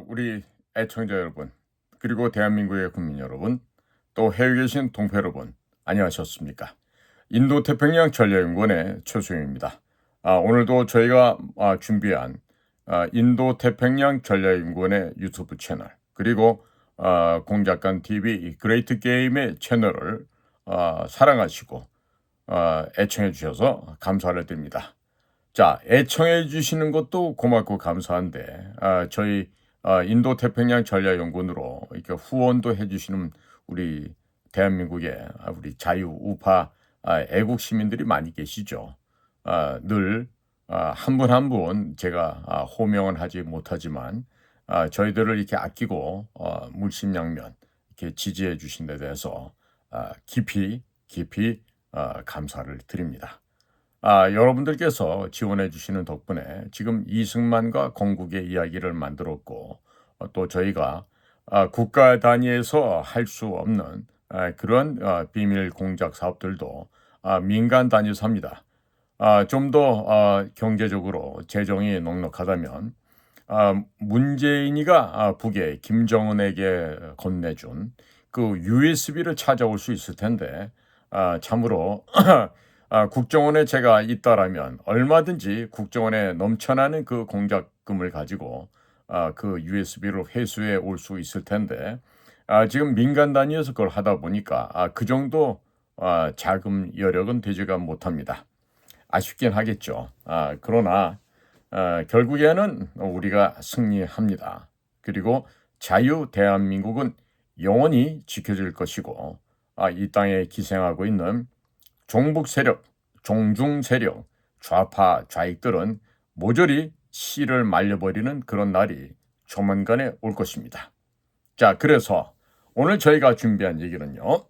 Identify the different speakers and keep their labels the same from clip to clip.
Speaker 1: 우리 애청자 여러분, 그리고 대한민국의 국민 여러분, 또 해외에 계신 동포 여러분, 안녕하셨습니까? 인도태평양 전략연구원의 최수영입니다. 오늘도 저희가 준비한 인도태평양 전략연구원의 유튜브 채널, 그리고 공작간 TV 그레이트 게임의 채널을 사랑하시고 애청해 주셔서 감사를 드립니다. 자, 애청해 주시는 것도 고맙고 감사한데, 저희 인도 태평양 전략연구원으로 이렇게 후원도 해 주시는 우리 대한민국의 우리 자유 우파 애국 시민들이 많이 계시죠. 늘 한 분 한 분 제가 호명은 하지 못하지만 저희들을 이렇게 아끼고 물심양면 이렇게 지지해 주신 데 대해서 깊이 깊이 감사를 드립니다. 여러분들께서 지원해 주시는 덕분에 지금 이승만과 건국의 이야기를 만들었고, 또 저희가 국가 단위에서 할 수 없는 그런 비밀 공작 사업들도 민간 단위에서 합니다. 좀 더 경제적으로 재정이 넉넉하다면 문재인이가 북에 김정은에게 건네준 그 USB를 찾아올 수 있을 텐데, 참으로 국정원에 제가 있다라면 얼마든지 국정원에 넘쳐나는 그 공작금을 가지고 그 USB로 회수해 올 수 있을 텐데, 지금 민간 단위에서 그걸 하다 보니까 그 정도 자금 여력은 되지가 못합니다. 아쉽긴 하겠죠. 그러나 결국에는 우리가 승리합니다. 그리고 자유 대한민국은 영원히 지켜질 것이고, 이 땅에 기생하고 있는 종북 세력, 종중 세력, 좌파 좌익들은 모조리 씨를 말려버리는 그런 날이 조만간에 올 것입니다. 자, 그래서 오늘 저희가 준비한 얘기는요.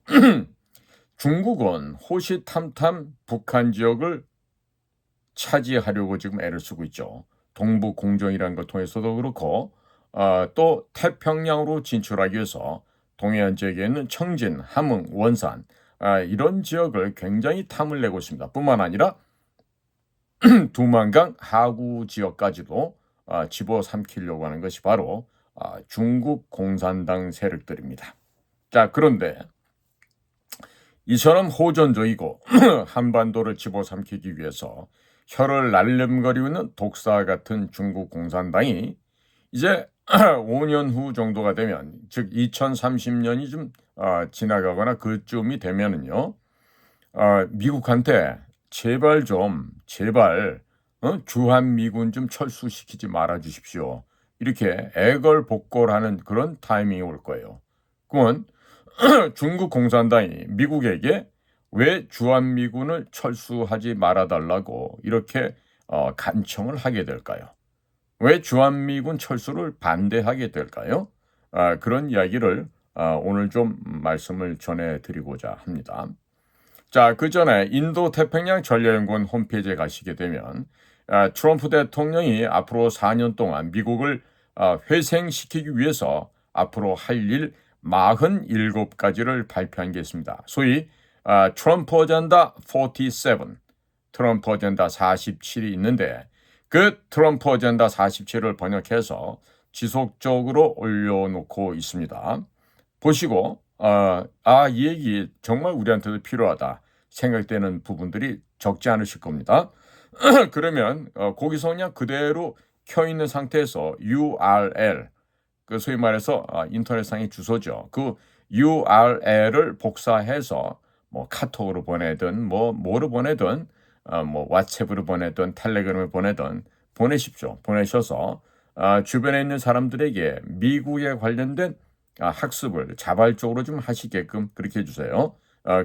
Speaker 1: 중국은 호시탐탐 북한 지역을 차지하려고 지금 애를 쓰고 있죠. 동북 공정이라는 걸 통해서도 그렇고, 또 태평양으로 진출하기 위해서 동해안 지역에 있는 청진, 함흥, 원산 이런 지역을 굉장히 탐을 내고 있습니다. 뿐만 아니라 두만강 하구 지역까지도 집어삼키려고 하는 것이 바로 중국 공산당 세력들입니다. 자, 그런데 이처럼 호전적이고 한반도를 집어삼키기 위해서 혀를 날름거리고 있는 독사 같은 중국 공산당이 이제 5년 후 정도가 되면, 즉 2030년이 좀 지나가거나 그쯤이 되면은요, 미국한테 제발 주한미군 좀 철수시키지 말아 주십시오, 이렇게 애걸복걸하는 그런 타이밍이 올 거예요. 그건 중국 공산당이 미국에게 왜 주한미군을 철수하지 말아달라고 이렇게 간청을 하게 될까요? 왜 주한미군 철수를 반대하게 될까요? 그런 이야기를 오늘 좀 말씀을 전해드리고자 합니다. 자, 그 전에 인도태평양 전략연구원 홈페이지에 가시게 되면 트럼프 대통령이 앞으로 4년 동안 미국을 회생시키기 위해서 앞으로 할 일 47가지를 발표한 게 있습니다. 소위 트럼프 어젠다 47, 트럼프 어젠다 47이 있는데, 그 트럼프 어젠다 47을 번역해서 지속적으로 올려놓고 있습니다. 보시고 이 얘기 정말 우리한테도 필요하다 생각되는 부분들이 적지 않으실 겁니다. 그러면 거기서 그냥 그대로 켜 있는 상태에서 URL, 그 소위 말해서 인터넷상의 주소죠. 그 URL을 복사해서 뭐 카톡으로 보내든 뭐로 보내든 뭐 왓츠앱으로 보내든 텔레그램을 보내든 보내십시오. 보내셔서 주변에 있는 사람들에게 미국에 관련된 학습을 자발적으로 좀 하시게끔 그렇게 해주세요.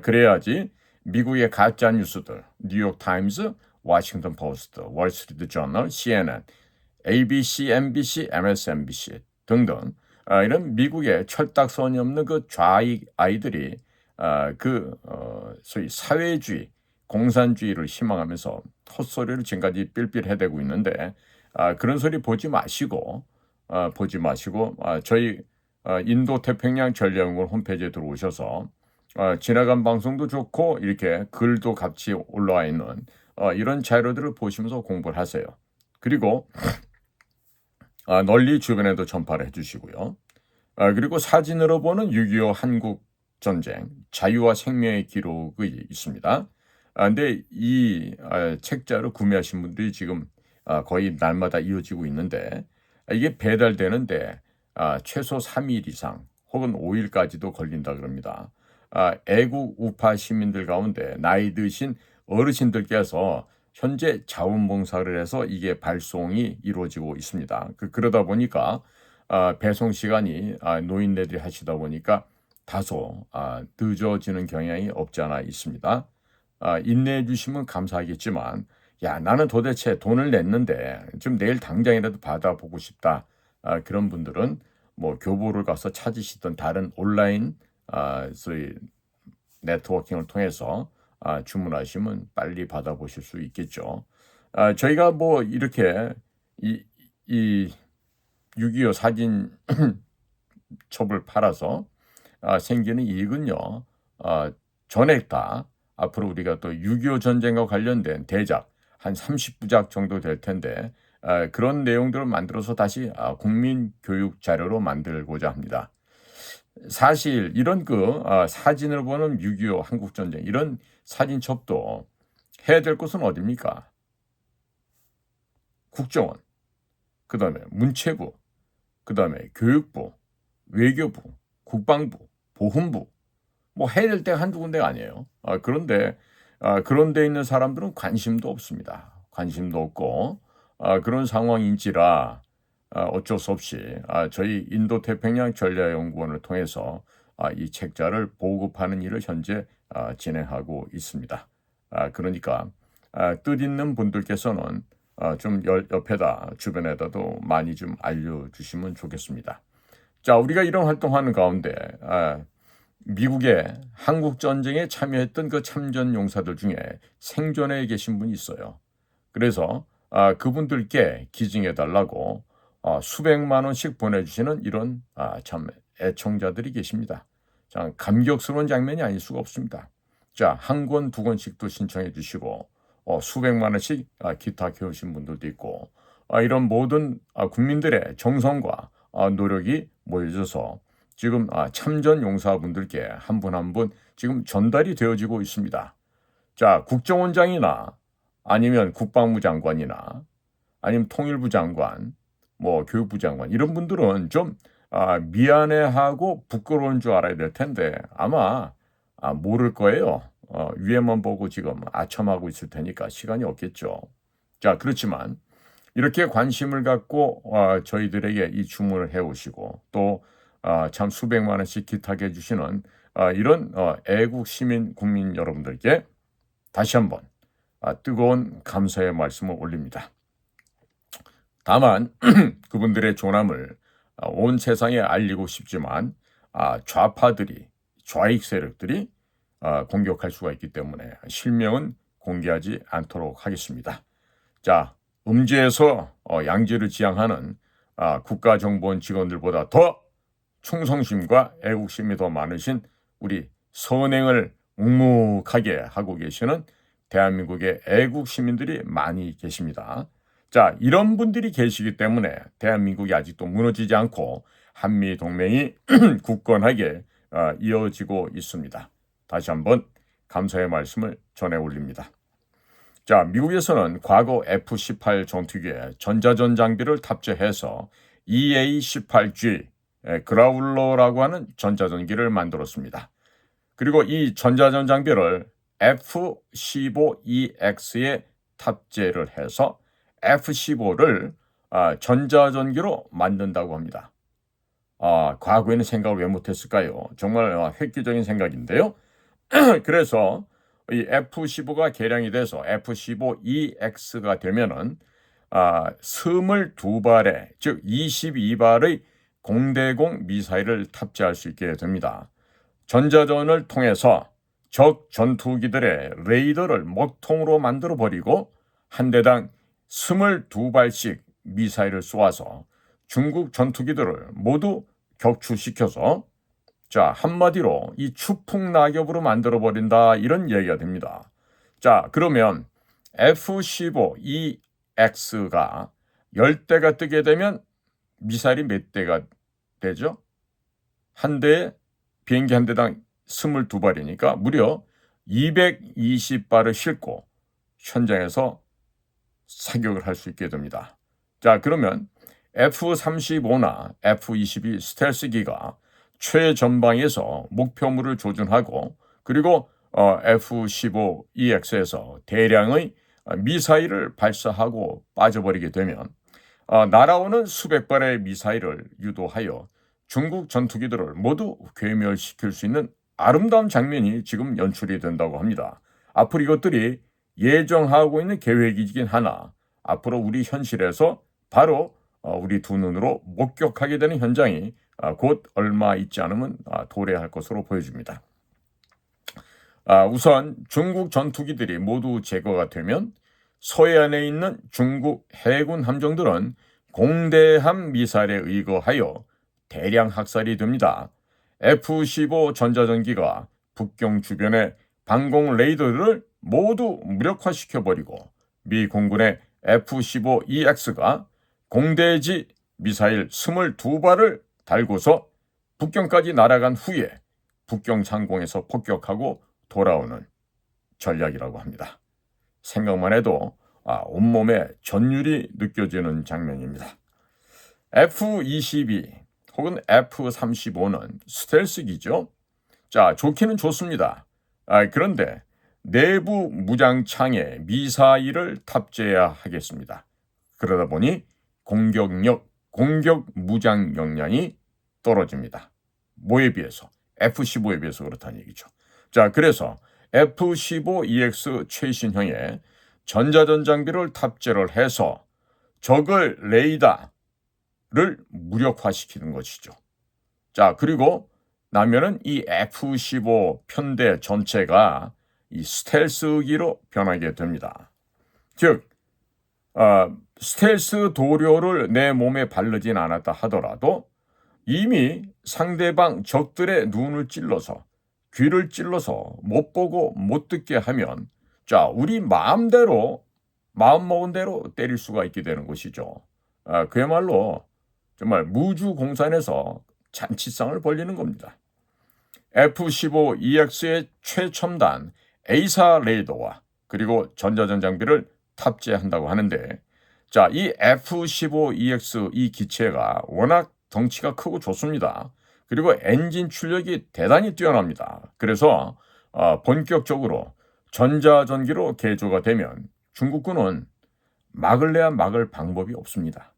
Speaker 1: 그래야지 미국의 가짜 뉴스들, 뉴욕 타임스, 워싱턴 포스트, 월스트리트 저널, CNN, ABC, NBC, MSNBC 등등 이런 미국의 철딱선이 없는 그 좌익 아이들이 소위 사회주의, 공산주의를 희망하면서 헛소리를 지금까지 삘삘 해대고 있는데, 그런 소리 보지 마시고 저희 인도 태평양 전략연구원 홈페이지에 들어오셔서 지나간 방송도 좋고 이렇게 글도 같이 올라와 있는 이런 자료들을 보시면서 공부를 하세요. 그리고 널리 주변에도 전파를 해주시고요. 그리고 사진으로 보는 6.25 한국 전쟁 자유와 생명의 기록이 있습니다. 근데 이 책자를 구매하신 분들이 지금 거의 날마다 이어지고 있는데 이게 배달되는데 최소 3일 이상 혹은 5일까지도 걸린다 그럽니다. 애국 우파 시민들 가운데 나이 드신 어르신들께서 현재 자원봉사를 해서 이게 발송이 이루어지고 있습니다. 그러다 보니까 배송 시간이 노인네들이 하시다 보니까 다소 늦어지는 경향이 없지 않아 있습니다. 인내해 주시면 감사하겠지만 야 나는 도대체 돈을 냈는데 좀 내일 당장이라도 받아보고 싶다. 그런 분들은 뭐 교보를 가서 찾으시던 다른 온라인 소위 네트워킹을 통해서 주문하시면 빨리 받아보실 수 있겠죠. 저희가 뭐 이렇게 이 6.25 사진 첩을 팔아서 생기는 이익은요. 전액 다 앞으로 우리가 또 6.25 전쟁과 관련된 대작 한 30부작 정도 될 텐데 그런 내용들을 만들어서 다시 국민 교육 자료로 만들고자 합니다. 사실 이런 사진을 보는 6.25 한국 전쟁 이런 사진첩도 해야 될 곳은 어디입니까? 국정원, 그다음에 문체부, 그다음에 교육부, 외교부, 국방부, 보훈부 뭐 해야 될 때가 한두 군데가 아니에요. 그런데 그런 데 있는 사람들은 관심도 없습니다. 관심도 없고 그런 상황인지라 어쩔 수 없이 저희 인도태평양 전략연구원을 통해서 이 책자를 보급하는 일을 현재 진행하고 있습니다. 그러니까 뜻있는 분들께서는 좀 옆에다 주변에다도 많이 좀 알려주시면 좋겠습니다. 자, 우리가 이런 활동하는 가운데 미국의 한국전쟁에 참여했던 그 참전 용사들 중에 생존해 계신 분이 있어요. 그래서 그분들께 기증해달라고 수백만 원씩 보내주시는 이런 참 애청자들이 계십니다. 참 감격스러운 장면이 아닐 수가 없습니다. 자, 한 권, 두 권씩도 신청해 주시고 수백만 원씩 기타 키우신 분들도 있고 이런 모든 국민들의 정성과 노력이 모여져서 지금 참전 용사분들께 한 분 한 분 지금 전달이 되어지고 있습니다. 자, 국정원장이나 아니면 국방부 장관이나 아니면 통일부 장관, 뭐 교육부 장관 이런 분들은 좀 미안해하고 부끄러운 줄 알아야 될 텐데 아마 모를 거예요. 위에만 보고 지금 아첨하고 있을 테니까 시간이 없겠죠. 자, 그렇지만 이렇게 관심을 갖고 저희들에게 이 주문을 해오시고 또 참 수백만 원씩 기탁해 주시는 이런 애국 시민 국민 여러분들께 다시 한번 뜨거운 감사의 말씀을 올립니다. 다만 그분들의 존함을 온 세상에 알리고 싶지만 좌파들이 좌익 세력들이 공격할 수가 있기 때문에 실명은 공개하지 않도록 하겠습니다. 자, 음지에서 양지를 지향하는 국가정보원 직원들보다 더 충성심과 애국심이 더 많으신 우리 선행을 묵묵하게 하고 계시는 대한민국의 애국 시민들이 많이 계십니다. 자, 이런 분들이 계시기 때문에 대한민국이 아직도 무너지지 않고 한미동맹이 굳건하게 이어지고 있습니다. 다시 한번 감사의 말씀을 전해 올립니다. 자, 미국에서는 과거 F-18 전투기에 전자전 장비를 탑재해서 EA-18G 그라울러라고 하는 전자전기를 만들었습니다. 그리고 이 전자전 장비를 F-15EX에 탑재를 해서 F-15를 전자전기로 만든다고 합니다. 과거에는 생각을 왜 못했을까요? 정말 획기적인 생각인데요. 그래서 이 F-15가 개량이 돼서 F-15EX가 되면은 22발의 즉 22발의 공대공 미사일을 탑재할 수 있게 됩니다. 전자전을 통해서 적 전투기들의 레이더를 먹통으로 만들어 버리고 한 대당 22발씩 미사일을 쏘아서 중국 전투기들을 모두 격추시켜서 자, 한마디로 이 추풍 낙엽으로 만들어 버린다 이런 얘기가 됩니다. 자, 그러면 F-15EX가 10대가 뜨게 되면 미사일이 몇 대가 되죠? 한 대에 비행기 한 대당 22발이니까 무려 220발을 싣고 현장에서 사격을 할 수 있게 됩니다. 자, 그러면 F-35나 F-22 스텔스기가 최전방에서 목표물을 조준하고 그리고 F-15EX에서 대량의 미사일을 발사하고 빠져버리게 되면 날아오는 수백 발의 미사일을 유도하여 중국 전투기들을 모두 괴멸시킬 수 있는 아름다운 장면이 지금 연출이 된다고 합니다. 앞으로 이것들이 예정하고 있는 계획이긴 하나 앞으로 우리 현실에서 바로 우리 두 눈으로 목격하게 되는 현장이 곧 얼마 있지 않으면 도래할 것으로 보여집니다. 우선 중국 전투기들이 모두 제거가 되면 서해안에 있는 중국 해군 함정들은 공대함 미사일에 의거하여 대량 학살이 됩니다. F-15 전자전기가 북경 주변의 방공 레이더를 모두 무력화시켜버리고 미 공군의 F-15EX가 공대지 미사일 22발을 달고서 북경까지 날아간 후에 북경 상공에서 폭격하고 돌아오는 전략이라고 합니다. 생각만 해도 온몸에 전율이 느껴지는 장면입니다. F-22 혹은 F-35는 스텔스기죠. 자, 좋기는 좋습니다. 그런데 내부 무장창에 미사일을 탑재해야 하겠습니다. 그러다 보니 공격 무장 역량이 떨어집니다. 뭐에 비해서? F-15에 비해서 그렇다는 얘기죠. 자, 그래서 F-15EX 최신형의 전자전 장비를 탑재를 해서 적을 레이더를 무력화시키는 것이죠. 자, 그리고 나면은 이 F-15 편대 전체가 이 스텔스기로 변하게 됩니다. 즉, 스텔스 도료를 내 몸에 바르진 않았다 하더라도 이미 상대방 적들의 눈을 찔러서 귀를 찔러서 못 보고 못 듣게 하면 자, 우리 마음대로 마음먹은 대로 때릴 수가 있게 되는 것이죠. 그야말로 정말 무주공산에서 잔치상을 벌리는 겁니다. F-15EX의 최첨단 A사 레이더와 그리고 전자전 장비를 탑재한다고 하는데 자, 이 F-15EX 이 기체가 워낙 덩치가 크고 좋습니다. 그리고 엔진 출력이 대단히 뛰어납니다. 그래서 본격적으로 전자전기로 개조가 되면 중국군은 막을래야 막을 방법이 없습니다.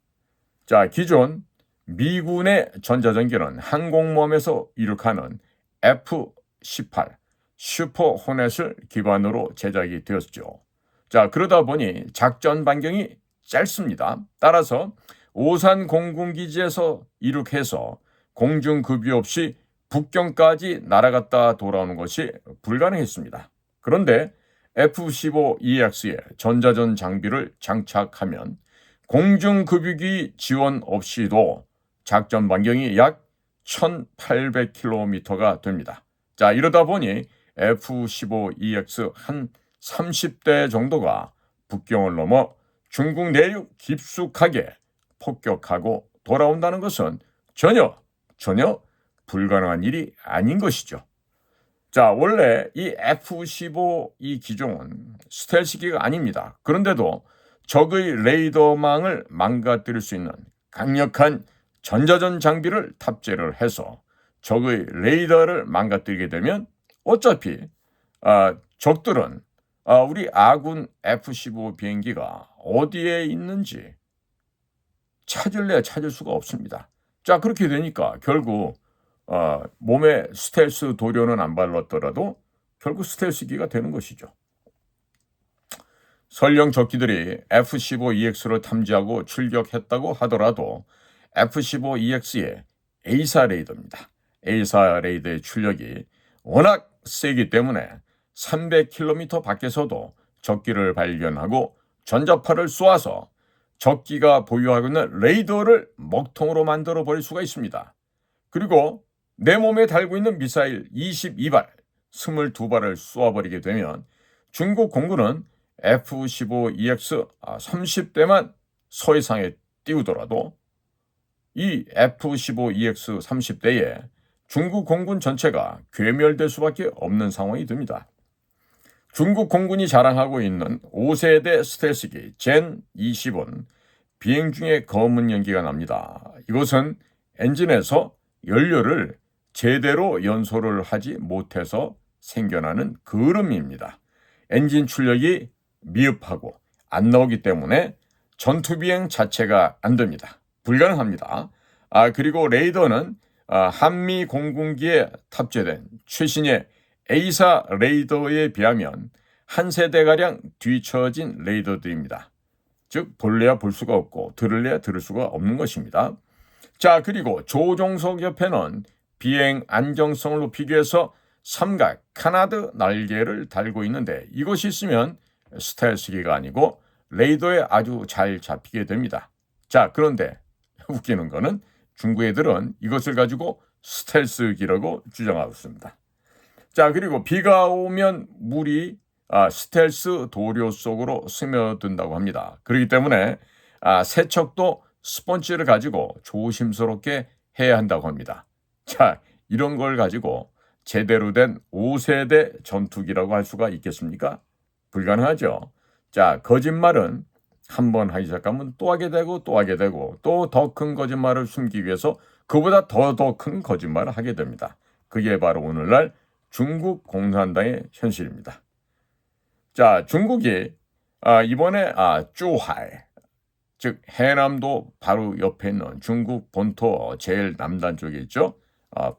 Speaker 1: 자, 기존 미군의 전자전기는 항공모함에서 이륙하는 F-18 슈퍼 호넷을 기반으로 제작이 되었죠. 자, 그러다 보니 작전 반경이 짧습니다. 따라서 오산 공군기지에서 이륙해서 공중급유 없이 북경까지 날아갔다 돌아오는 것이 불가능했습니다. 그런데 F-15EX에 전자전 장비를 장착하면 공중급유기 지원 없이도 작전 반경이 약 1800km가 됩니다. 자, 이러다 보니 F-15EX 한 30대 정도가 북경을 넘어 중국 내륙 깊숙하게 폭격하고 돌아온다는 것은 전혀 불가능한 일이 아닌 것이죠. 자, 원래 이 F-15 이 기종은 스텔스기가 아닙니다. 그런데도 적의 레이더망을 망가뜨릴 수 있는 강력한 전자전 장비를 탑재를 해서 적의 레이더를 망가뜨리게 되면 어차피 적들은 우리 아군 F-15 비행기가 어디에 있는지 찾을 수가 없습니다. 자, 그렇게 되니까 결국 몸에 스텔스 도료는 안 발랐더라도 결국 스텔스기가 되는 것이죠. 설령 적기들이 F-15EX를 탐지하고 출격했다고 하더라도 F-15EX의 A사 레이더입니다. A사 레이더의 출력이 워낙 세기 때문에 300km 밖에서도 적기를 발견하고 전자파를 쏘아서 적기가 보유하고 있는 레이더를 먹통으로 만들어 버릴 수가 있습니다. 그리고 내 몸에 달고 있는 미사일 22발, 22발을 쏘아버리게 되면 중국 공군은 F-15EX 30대만 서해상에 띄우더라도 이 F-15EX 30대에 중국 공군 전체가 괴멸될 수밖에 없는 상황이 됩니다. 중국 공군이 자랑하고 있는 5세대 스텔스기 젠 20은 비행 중에 검은 연기가 납니다. 이것은 엔진에서 연료를 제대로 연소를 하지 못해서 생겨나는 그을음입니다. 엔진 출력이 미흡하고 안 나오기 때문에 전투비행 자체가 안 됩니다. 불가능합니다. 그리고 레이더는 한미 공군기에 탑재된 최신의 A사 레이더에 비하면 한 세대가량 뒤처진 레이더들입니다. 즉 볼래야 볼 수가 없고 들을래야 들을 수가 없는 것입니다. 자, 그리고 조종석 옆에는 비행 안정성을 높이기 위해서 삼각 카나드 날개를 달고 있는데 이것이 있으면 스텔스기가 아니고 레이더에 아주 잘 잡히게 됩니다. 자, 그런데 웃기는 거는 중국 애들은 이것을 가지고 스텔스기라고 주장하고 있습니다. 자, 그리고 비가 오면 물이 스텔스 도료 속으로 스며든다고 합니다. 그렇기 때문에 세척도 스펀지를 가지고 조심스럽게 해야 한다고 합니다. 자, 이런 걸 가지고 제대로 된 5세대 전투기라고 할 수가 있겠습니까? 불가능하죠. 자, 거짓말은 한 번 하기 시작하면 또 하게 되고 또 하게 되고 또 더 큰 거짓말을 숨기기 위해서 그보다 더 큰 거짓말을 하게 됩니다. 그게 바로 오늘날 중국 공산당의 현실입니다. 자, 중국이 이번에 쭈하이, 즉 해남도 바로 옆에 있는 중국 본토 제일 남단 쪽에 있죠.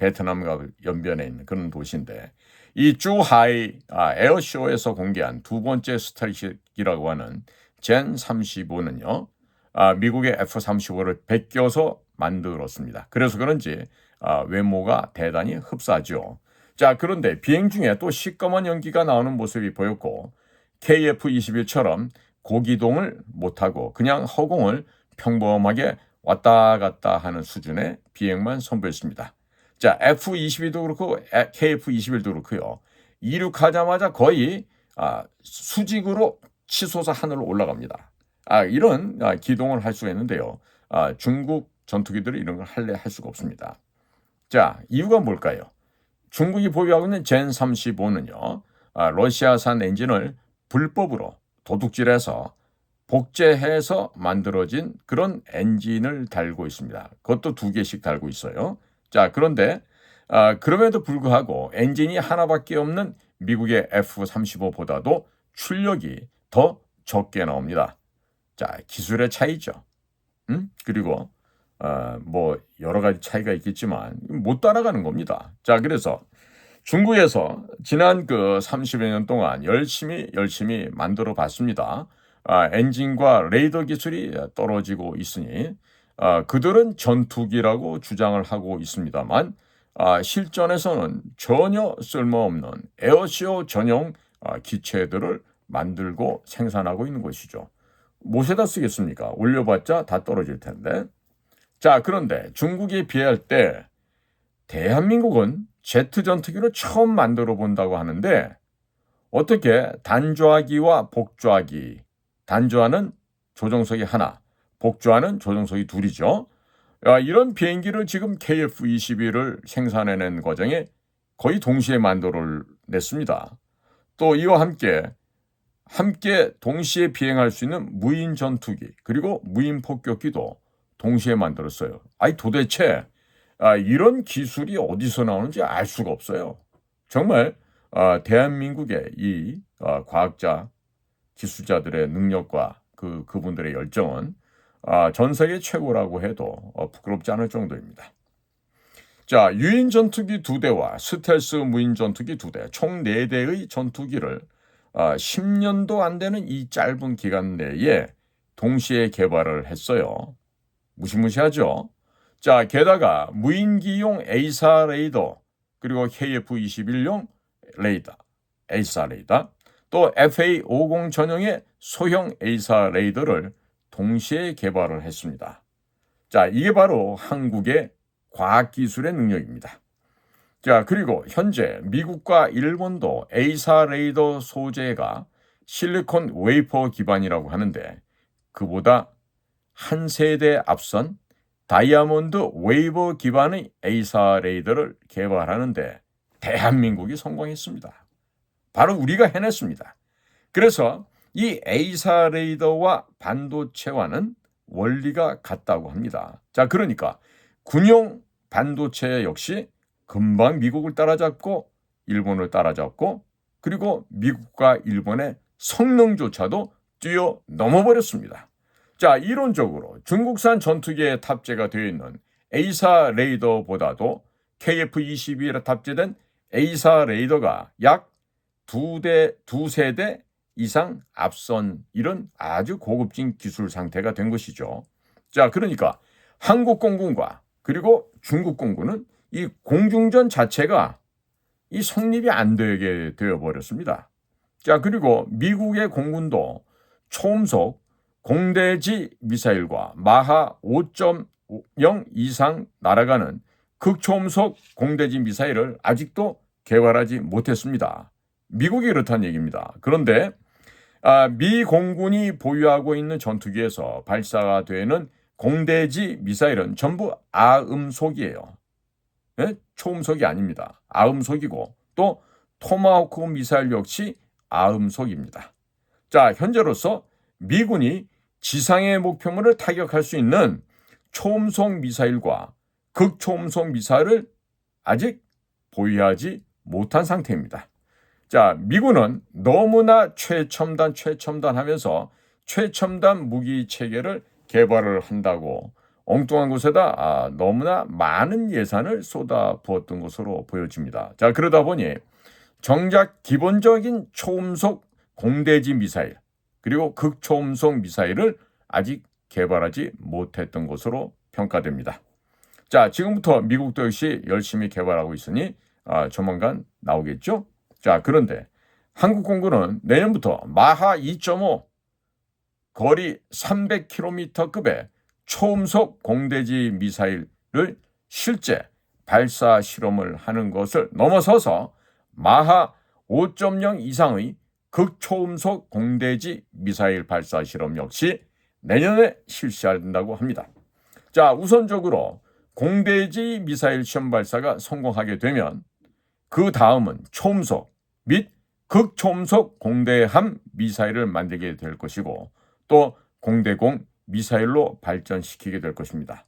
Speaker 1: 베트남과 연변에 있는 그런 도시인데 이 쭈하이 에어쇼에서 공개한 두 번째 스텔스기라고 하는 젠 35는요. 미국의 F-35를 베껴서 만들었습니다. 그래서 그런지 외모가 대단히 흡사하죠. 자, 그런데 비행 중에 또 시꺼먼 연기가 나오는 모습이 보였고 KF-21처럼 고기동을 못하고 그냥 허공을 평범하게 왔다 갔다 하는 수준의 비행만 선보였습니다. 자, F-22도 그렇고 KF-21도 그렇고요. 이륙하자마자 거의 수직으로 치솟아 하늘로 올라갑니다. 이런 기동을 할 수가 있는데요. 중국 전투기들이 이런 걸 할 수가 없습니다. 자, 이유가 뭘까요? 중국이 보유하고 있는 젠 35는요. 러시아산 엔진을 불법으로 도둑질해서 복제해서 만들어진 그런 엔진을 달고 있습니다. 그것도 2개씩 달고 있어요. 자, 그런데 그럼에도 불구하고 엔진이 하나밖에 없는 미국의 F-35보다도 출력이 더 적게 나옵니다. 자, 기술의 차이죠. 그리고 뭐 여러 가지 차이가 있겠지만 못 따라가는 겁니다. 자, 그래서 중국에서 지난 30여 년 동안 열심히 만들어 봤습니다. 엔진과 레이더 기술이 떨어지고 있으니 그들은 전투기라고 주장을 하고 있습니다만 실전에서는 전혀 쓸모없는 에어쇼 전용 기체들을 만들고 생산하고 있는 것이죠. 못에다 쓰겠습니까? 올려봤자 다 떨어질 텐데. 자, 그런데 중국에 비할 때 대한민국은 제트 전투기를 처음 만들어 본다고 하는데 어떻게 단좌기와 복좌기, 단좌는 조종석이 하나, 복좌는 조종석이 둘이죠. 이런 비행기를 지금 KF-21을 생산해낸 과정에 거의 동시에 만들어냈습니다. 또 이와 함께 동시에 비행할 수 있는 무인 전투기 그리고 무인 폭격기도 동시에 만들었어요. 도대체 이런 기술이 어디서 나오는지 알 수가 없어요. 정말 대한민국의 이 과학자, 기술자들의 능력과 그분들의 열정은 전 세계 최고라고 해도 부끄럽지 않을 정도입니다. 자, 유인 전투기 2대와 스텔스 무인 전투기 2대, 총 4대의 전투기를 10년도 안 되는 이 짧은 기간 내에 동시에 개발을 했어요. 무시무시하죠? 자, 게다가 무인기용 A사 레이더, 그리고 KF-21용 레이더, A사 레이더, 또 FA-50 전용의 소형 A사 레이더를 동시에 개발을 했습니다. 자, 이게 바로 한국의 과학기술의 능력입니다. 자, 그리고 현재 미국과 일본도 A사 레이더 소재가 실리콘 웨이퍼 기반이라고 하는데 그보다 한 세대 앞선 다이아몬드 웨이버 기반의 에이사 레이더를 개발하는데 대한민국이 성공했습니다. 바로 우리가 해냈습니다. 그래서 이 에이사 레이더와 반도체와는 원리가 같다고 합니다. 자, 그러니까 군용 반도체 역시 금방 미국을 따라잡고 일본을 따라잡고 그리고 미국과 일본의 성능조차도 뛰어넘어 버렸습니다. 자, 이론적으로 중국산 전투기에 탑재가 되어 있는 에이사 레이더보다도 KF-21에 탑재된 에이사 레이더가 약 두세 대 이상 앞선 이런 아주 고급진 기술 상태가 된 것이죠. 자, 그러니까 한국 공군과 그리고 중국 공군은 이 공중전 자체가 이 성립이 안 되게 되어버렸습니다. 자, 그리고 미국의 공군도 초음속 공대지 미사일과 마하 5.0 이상 날아가는 극초음속 공대지 미사일을 아직도 개발하지 못했습니다. 미국이 그렇다는 얘기입니다. 그런데 미 공군이 보유하고 있는 전투기에서 발사가 되는 공대지 미사일은 전부 아음속이에요. 네? 초음속이 아닙니다. 아음속이고 또 토마호크 미사일 역시 아음속입니다. 자, 현재로서 미군이 지상의 목표물을 타격할 수 있는 초음속 미사일과 극초음속 미사일을 아직 보유하지 못한 상태입니다. 자, 미군은 너무나 최첨단 하면서 최첨단 무기 체계를 개발을 한다고 엉뚱한 곳에다 너무나 많은 예산을 쏟아부었던 것으로 보여집니다. 자, 그러다 보니 정작 기본적인 초음속 공대지 미사일 그리고 극초음속 미사일을 아직 개발하지 못했던 것으로 평가됩니다. 자, 지금부터 미국도 역시 열심히 개발하고 있으니 조만간 나오겠죠? 자, 그런데 한국 공군은 내년부터 마하 2.5 거리 300km급의 초음속 공대지 미사일을 실제 발사 실험을 하는 것을 넘어서서 마하 5.0 이상의 극초음속 공대지 미사일 발사 실험 역시 내년에 실시한다고 합니다. 자, 우선적으로 공대지 미사일 시험 발사가 성공하게 되면 그 다음은 초음속 및 극초음속 공대함 미사일을 만들게 될 것이고 또 공대공 미사일로 발전시키게 될 것입니다.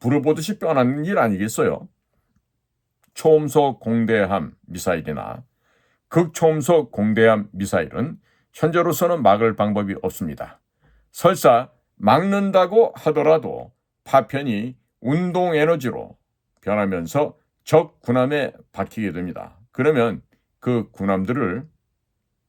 Speaker 1: 불을 보듯이 뻔한 일 아니겠어요? 초음속 공대함 미사일이나 극초음속 공대함 미사일은 현재로서는 막을 방법이 없습니다. 설사 막는다고 하더라도 파편이 운동 에너지로 변하면서 적 군함에 박히게 됩니다. 그러면 그 군함들을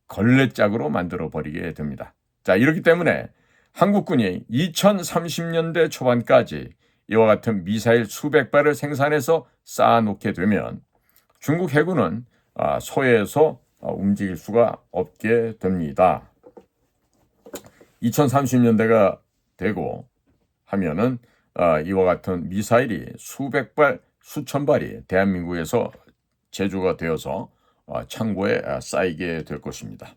Speaker 1: 걸레짝으로 만들어 버리게 됩니다. 자, 이렇기 때문에 한국군이 2030년대 초반까지 이와 같은 미사일 수백 발을 생산해서 쌓아놓게 되면 중국 해군은 서해에서 움직일 수가 없게 됩니다. 2030년대가 되고 하면은 이와 같은 미사일이 수백 발, 수천 발이 대한민국에서 제조가 되어서 창고에 쌓이게 될 것입니다.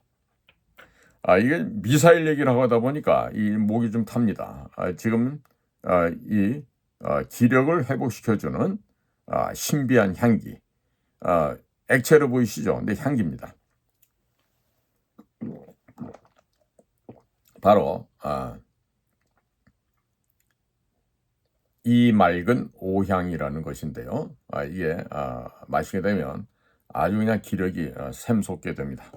Speaker 1: 이게 미사일 얘기를 하다 보니까 이 목이 좀 탑니다. 지금 이 기력을 회복시켜주는 신비한 향기, 액체로 보이시죠? 근데 향기입니다. 바로 이 맑은 오향이라는 것인데요. 이게 마시게 되면 아주 그냥 기력이 샘솟게 됩니다.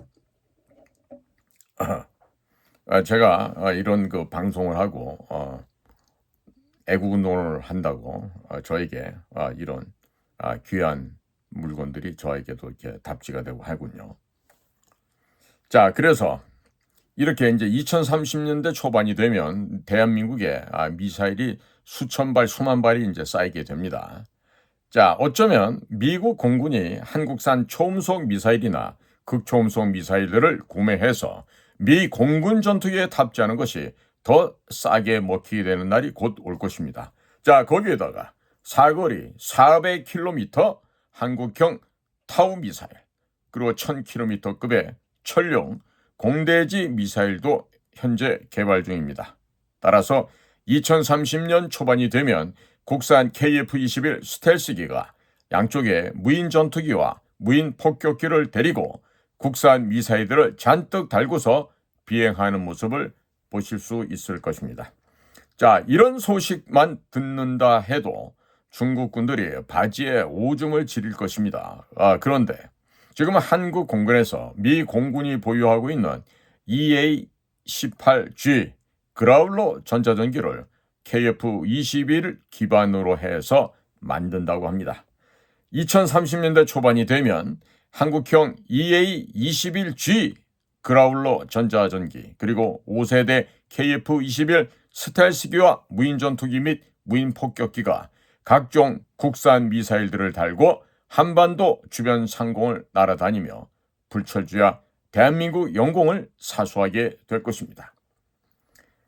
Speaker 1: 제가 이런 그 방송을 하고 애국운동을 한다고 저에게 이런 귀한 물건들이 저에게도 이렇게 답지가 되고 하군요. 자, 그래서 이렇게 이제 2030년대 초반이 되면 대한민국에 미사일이 수천 발, 수만 발이 이제 쌓이게 됩니다. 자, 어쩌면 미국 공군이 한국산 초음속 미사일이나 극초음속 미사일들을 구매해서 미 공군 전투기에 탑재하는 것이 더 싸게 먹히게 되는 날이 곧 올 것입니다. 자, 거기에다가 사거리 400km 한국형 타우 미사일 그리고 1000km급의 천룡 공대지 미사일도 현재 개발 중입니다. 따라서 2030년 초반이 되면 국산 KF-21 스텔스기가 양쪽에 무인 전투기와 무인 폭격기를 데리고 국산 미사일들을 잔뜩 달고서 비행하는 모습을 보실 수 있을 것입니다. 자, 이런 소식만 듣는다 해도 중국군들이 바지에 오줌을 지릴 것입니다. 그런데 지금 한국 공군에서 미 공군이 보유하고 있는 EA-18G 그라울러 전자전기를 KF-21 기반으로 해서 만든다고 합니다. 2030년대 초반이 되면 한국형 EA-21G 그라울러 전자전기 그리고 5세대 KF-21 스텔스기와 무인전투기 및 무인폭격기가 각종 국산 미사일들을 달고 한반도 주변 상공을 날아다니며 불철주야 대한민국 영공을 사수하게 될 것입니다.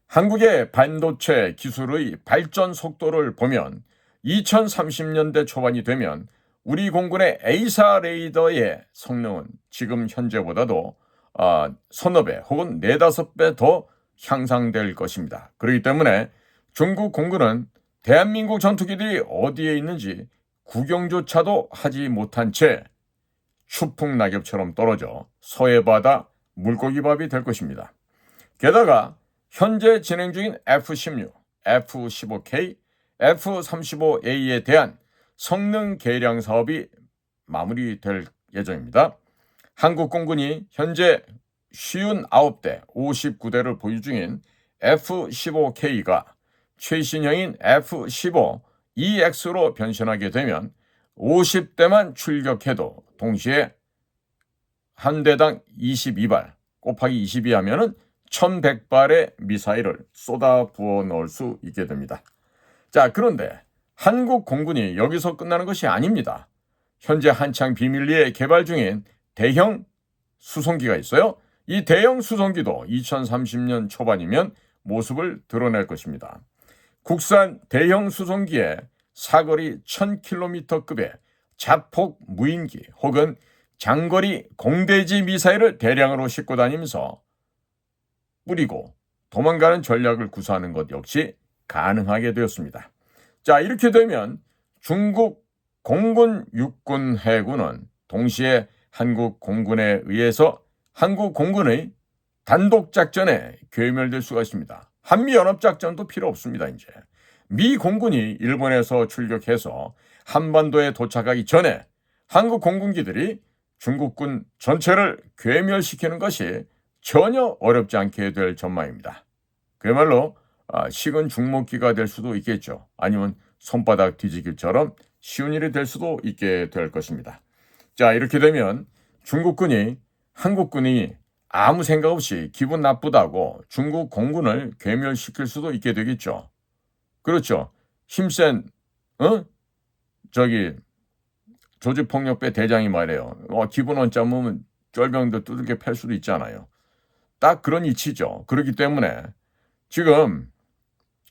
Speaker 1: 한국의 반도체 기술의 발전 속도를 보면 2030년대 초반이 되면 우리 공군의 A사 레이더의 성능은 지금 현재보다도 서너 배 혹은 네다섯 배 더 향상될 것입니다. 그렇기 때문에 중국 공군은 대한민국 전투기들이 어디에 있는지 구경조차도 하지 못한 채 추풍낙엽처럼 떨어져 서해바다 물고기밥이 될 것입니다. 게다가 현재 진행 중인 F-16, F-15K, F-35A에 대한 성능 개량 사업이 마무리될 예정입니다. 한국 공군이 현재 59대, 59대를 보유 중인 F-15K가 최신형인 F-15EX로 변신하게 되면 50대만 출격해도 동시에 한 대당 22발 곱하기 22 하면은 1100발의 미사일을 쏟아 부어 넣을 수 있게 됩니다. 자, 그런데 한국 공군이 여기서 끝나는 것이 아닙니다. 현재 한창 비밀리에 개발 중인 대형 수송기가 있어요. 이 대형 수송기도 2030년 초반이면 모습을 드러낼 것입니다. 국산 대형 수송기에 사거리 1000km급의 자폭 무인기 혹은 장거리 공대지 미사일을 대량으로 싣고 다니면서 뿌리고 도망가는 전략을 구사하는 것 역시 가능하게 되었습니다. 자, 이렇게 되면 중국 공군, 육군, 해군은 동시에 한국 공군에 의해서 한국 공군의 단독 작전에 괴멸될 수가 있습니다. 한미연합작전도 필요 없습니다. 이제 미 공군이 일본에서 출격해서 한반도에 도착하기 전에 한국 공군기들이 중국군 전체를 괴멸시키는 것이 전혀 어렵지 않게 될 전망입니다. 그야말로 식은 죽먹기가 될 수도 있겠죠. 아니면 손바닥 뒤지기처럼 쉬운 일이 될 수도 있게 될 것입니다. 자, 이렇게 되면 중국군이 한국군이 아무 생각 없이 기분 나쁘다고 중국 공군을 괴멸시킬 수도 있게 되겠죠. 그렇죠. 힘센 조직폭력배 대장이 말해요. 기분 언짢으면 쫄병들 두들겨 팰 수도 있잖아요. 딱 그런 이치죠. 그렇기 때문에 지금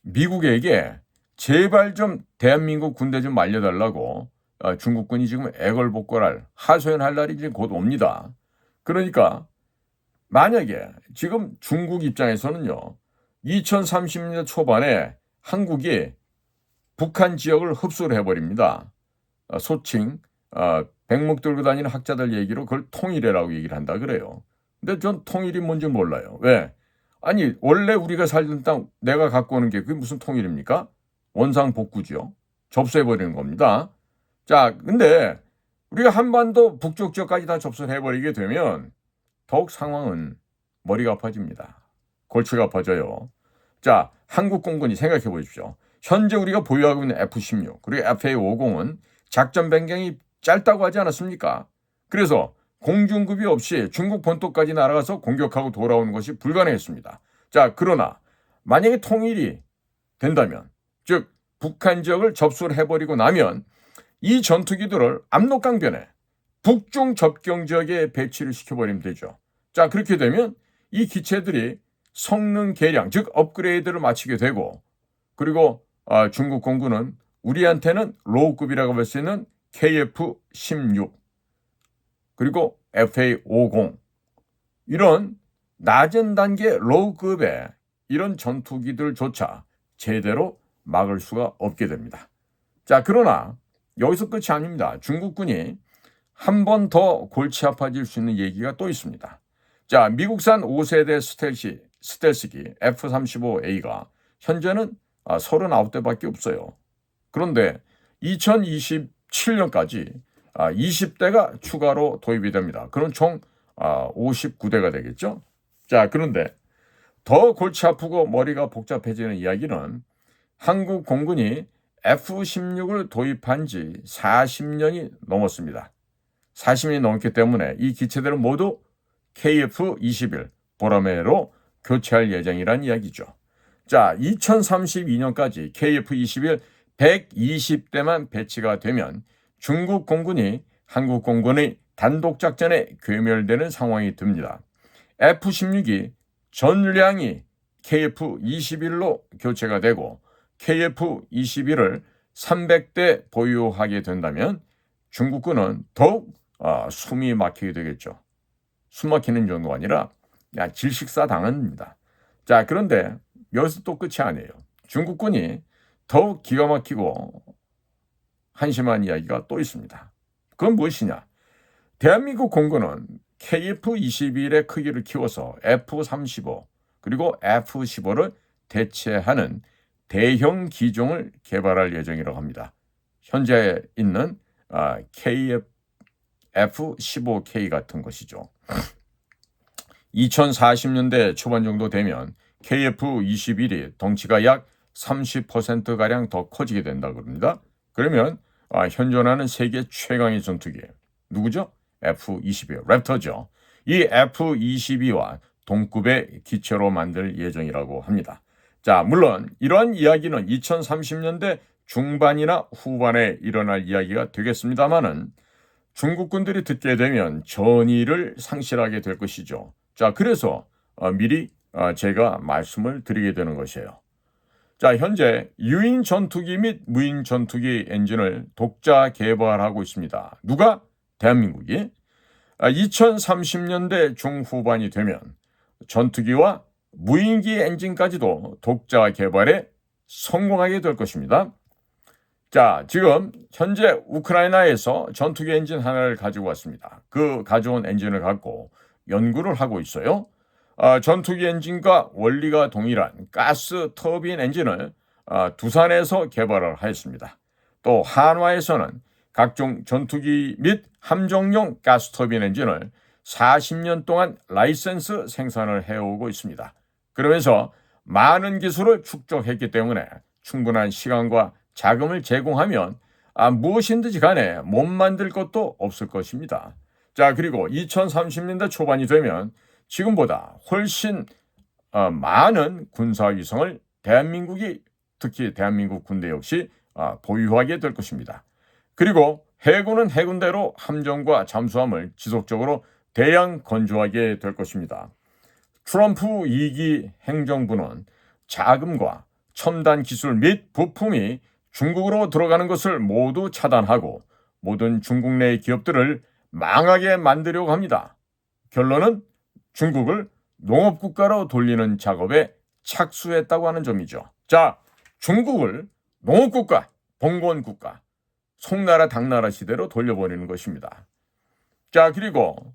Speaker 1: 미국에게 제발 좀 대한민국 군대 좀 말려달라고 중국군이 지금 애걸복걸할 하소연할 날이 이제 곧 옵니다. 그러니까 만약에 지금 중국 입장에서는요, 2030년 초반에 한국이 북한 지역을 흡수를 해버립니다. 소칭 백목 들고 다니는 학자들 얘기로 그걸 통일해라고 얘기를 한다 그래요. 근데 전 통일이 뭔지 몰라요. 왜? 아니 원래 우리가 살던 땅 내가 갖고 오는 게 그게 무슨 통일입니까? 원상복구죠. 접수해버리는 겁니다. 자, 근데 우리가 한반도 북쪽 지역까지 다 접수를 해버리게 되면 더욱 상황은 머리가 아파집니다. 골치가 아파져요. 자, 한국 공군이 생각해 보십시오. 현재 우리가 보유하고 있는 F-16 그리고 FA-50은 작전 변경이 짧다고 하지 않았습니까? 그래서 공중급이 없이 중국 본토까지 날아가서 공격하고 돌아오는 것이 불가능했습니다. 자, 그러나 만약에 통일이 된다면, 즉 북한 지역을 접수를 해버리고 나면 이 전투기들을 압록강변에 북중 접경 지역에 배치를 시켜버리면 되죠. 자, 그렇게 되면 이 기체들이 성능 개량, 즉 업그레이드를 마치게 되고, 그리고 중국 공군은 우리한테는 로우급이라고 할 수 있는 KF-16 그리고 FA-50 이런 낮은 단계 로우급의 이런 전투기들조차 제대로 막을 수가 없게 됩니다. 자, 그러나 여기서 끝이 아닙니다. 중국군이 한 번 더 골치 아파질 수 있는 얘기가 또 있습니다. 자, 미국산 5세대 스텔스기 F-35A가 현재는 39대밖에 없어요. 그런데 2027년까지 20대가 추가로 도입이 됩니다. 그럼 총 59대가 되겠죠? 자, 그런데 더 골치 아프고 머리가 복잡해지는 이야기는 한국 공군이 F-16을 도입한 지 40년이 넘었습니다. 40년이 넘기 때문에 이 기체들은 모두 KF-21 보라매로 교체할 예정이란 이야기죠. 자, 2032년까지 KF-21 120대만 배치가 되면 중국 공군이 한국 공군의 단독 작전에 괴멸되는 상황이 듭니다. F-16이 전량이 KF-21로 교체가 되고 KF-21을 300대 보유하게 된다면 중국군은 더욱 숨이 막히게 되겠죠. 숨 막히는 정도가 아니라 질식사 당합니다. 자, 그런데 여기서 또 끝이 아니에요. 중국군이 더욱 기가 막히고 한심한 이야기가 또 있습니다. 그건 무엇이냐? 대한민국 공군은 KF-21의 크기를 키워서 F-35 그리고 F-15를 대체하는 대형 기종을 개발할 예정이라고 합니다. 현재 있는 F-15K 같은 것이죠. 2040년대 초반 정도 되면 KF-21이 덩치가 약 30%가량 더 커지게 된다고 합니다. 그러면 현존하는 세계 최강의 전투기예요. 누구죠? F-22, 랩터죠. 이 F-22와 동급의 기체로 만들 예정이라고 합니다. 자, 물론 이러한 이야기는 2030년대 중반이나 후반에 일어날 이야기가 되겠습니다만은 중국군들이 듣게 되면 전의를 상실하게 될 것이죠. 자, 그래서 미리 제가 말씀을 드리게 되는 것이에요. 자, 현재 유인 전투기 및 무인 전투기 엔진을 독자 개발하고 있습니다. 누가? 대한민국이. 2030년대 중후반이 되면 전투기와 무인기 엔진까지도 독자 개발에 성공하게 될 것입니다. 자, 지금 현재 우크라이나에서 전투기 엔진 하나를 가지고 왔습니다. 그 가져온 엔진을 갖고 연구를 하고 있어요. 전투기 엔진과 원리가 동일한 가스 터빈 엔진을 두산에서 개발을 하였습니다. 또 한화에서는 각종 전투기 및 함정용 가스 터빈 엔진을 40년 동안 라이센스 생산을 해오고 있습니다. 그러면서 많은 기술을 축적했기 때문에 충분한 시간과 자금을 제공하면 무엇이든지 간에 못 만들 것도 없을 것입니다. 자, 그리고 2030년대 초반이 되면 지금보다 훨씬 많은 군사위성을 대한민국이 특히 대한민국 군대 역시 보유하게 될 것입니다. 그리고 해군은 해군대로 함정과 잠수함을 지속적으로 대량 건조하게 될 것입니다. 트럼프 2기 행정부는 자금과 첨단 기술 및 부품이 중국으로 들어가는 것을 모두 차단하고 모든 중국 내 기업들을 망하게 만들려고 합니다. 결론은 중국을 농업국가로 돌리는 작업에 착수했다고 하는 점이죠. 자, 중국을 농업국가, 봉건국가, 송나라 당나라 시대로 돌려버리는 것입니다. 자, 그리고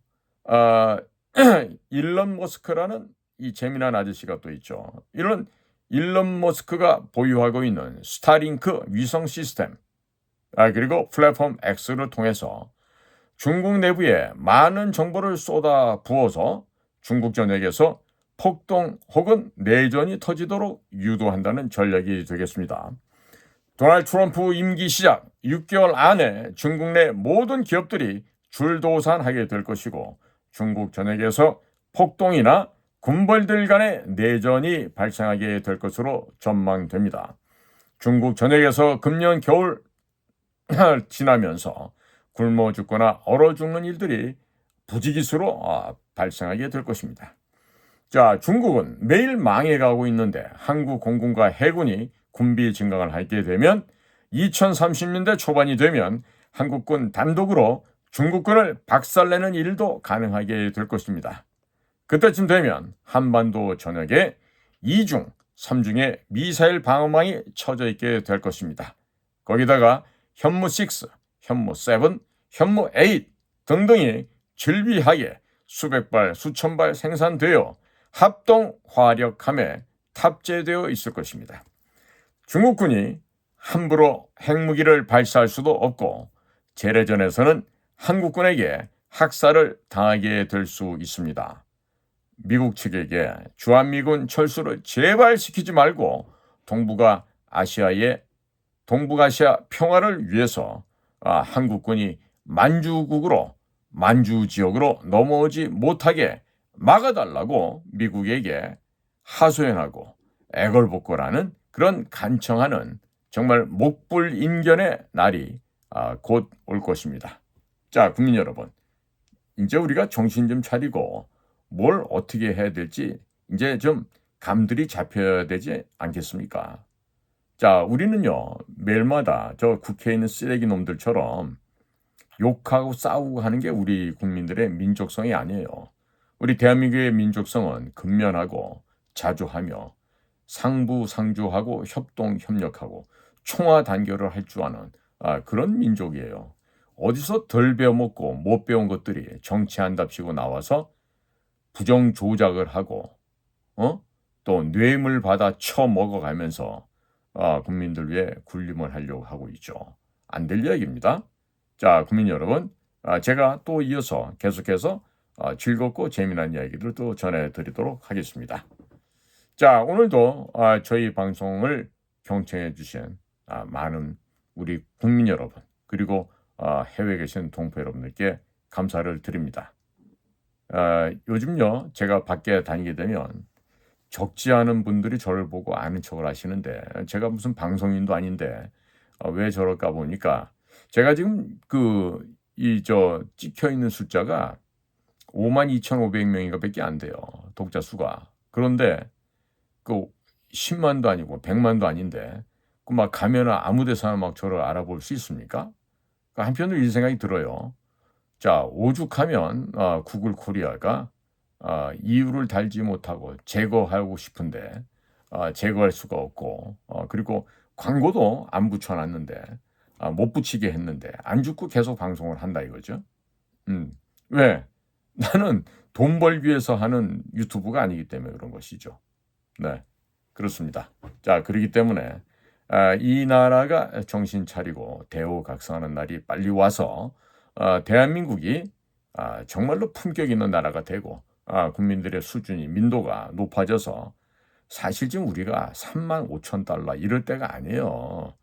Speaker 1: 일론 머스크라는 이 재미난 아저씨가 또 있죠. 이런 일론 머스크가 보유하고 있는 스타링크 위성 시스템 그리고 플랫폼 X를 통해서 중국 내부에 많은 정보를 쏟아 부어서 중국 전역에서 폭동 혹은 내전이 터지도록 유도한다는 전략이 되겠습니다. 도널드 트럼프 임기 시작 6개월 안에 중국 내 모든 기업들이 줄도산하게 될 것이고 중국 전역에서 폭동이나 군벌들 간의 내전이 발생하게 될 것으로 전망됩니다. 중국 전역에서 금년 겨울 지나면서 굶어 죽거나 얼어 죽는 일들이 부지기수로 발생하게 될 것입니다. 자, 중국은 매일 망해가고 있는데 한국 공군과 해군이 군비 증강을 하게 되면 2030년대 초반이 되면 한국군 단독으로 중국군을 박살내는 일도 가능하게 될 것입니다. 그때쯤 되면 한반도 전역에 2중, 3중의 미사일 방어망이 쳐져 있게 될 것입니다. 거기다가 현무 6, 현무 7, 현무 8 등등이 질비하게 수백 발, 수천 발 생산되어 합동 화력함에 탑재되어 있을 것입니다. 중국군이 함부로 핵무기를 발사할 수도 없고 재래전에서는 한국군에게 학살을 당하게 될 수 있습니다. 미국 측에게 주한미군 철수를 제발 시키지 말고 동북아시아 평화를 위해서 한국군이 만주 지역으로 넘어오지 못하게 막아달라고 미국에게 하소연하고 애걸복걸하는 그런 간청하는 정말 목불인견의 날이 곧 올 것입니다. 자, 국민 여러분, 이제 우리가 정신 좀 차리고 뭘 어떻게 해야 될지 이제 좀 감들이 잡혀야 되지 않겠습니까? 자, 우리는요, 매일마다 저 국회에 있는 쓰레기 놈들처럼 욕하고 싸우고 하는 게 우리 국민들의 민족성이 아니에요. 우리 대한민국의 민족성은 근면하고 자주하며 상부상조하고 협동협력하고 총화단결을 할 줄 아는 그런 민족이에요. 어디서 덜 배워먹고 못 배운 것들이 정치한답시고 나와서 부정조작을 하고 또 뇌물 받아 쳐먹어가면서 국민들 위해 군림을 하려고 하고 있죠. 안 될 이야기입니다. 자, 국민 여러분, 제가 또 이어서 계속해서 즐겁고 재미난 이야기들을 또 전해드리도록 하겠습니다. 자, 오늘도 저희 방송을 경청해 주신 많은 우리 국민 여러분 그리고 해외에 계신 동포 여러분들께 감사를 드립니다. 요즘요 제가 밖에 다니게 되면 적지 않은 분들이 저를 보고 아는 척을 하시는데 제가 무슨 방송인도 아닌데 왜 저럴까 보니까 제가 지금 찍혀 있는 숫자가 52,500명인가 밖에 안 돼요. 독자 수가. 그런데 10만도 아니고 100만도 아닌데 막 가면 아무 데서나 막 저를 알아볼 수 있습니까? 한편으로 이 생각이 들어요. 자, 오죽하면 구글 코리아가 이유를 달지 못하고 제거하고 싶은데 제거할 수가 없고 그리고 광고도 안 붙여놨는데 못 붙이게 했는데 안 죽고 계속 방송을 한다 이거죠. 왜? 나는 돈 벌기 위해서 하는 유튜브가 아니기 때문에 그런 것이죠. 네, 그렇습니다. 자, 그렇기 때문에 이 나라가 정신 차리고 대우각성하는 날이 빨리 와서 대한민국이 정말로 품격 있는 나라가 되고 국민들의 수준이 민도가 높아져서 사실 지금 우리가 35,000달러 이럴 때가 아니에요.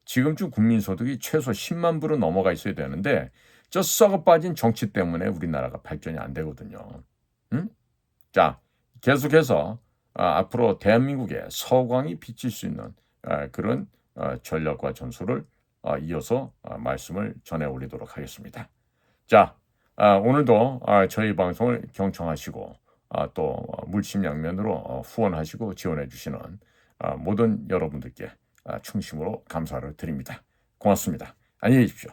Speaker 1: 지금쯤 국민소득이 최소 10만 불은 넘어가 있어야 되는데 저 썩어 빠진 정치 때문에 우리나라가 발전이 안 되거든요. 응? 자, 계속해서 앞으로 대한민국의 서광이 비칠 수 있는 그런 전략과 전술을 이어서 말씀을 전해 올리도록 하겠습니다. 자, 오늘도 저희 방송을 경청하시고 또 물심양면으로 후원하시고 지원해 주시는 모든 여러분들께 충심으로 감사를 드립니다. 고맙습니다. 안녕히 계십시오.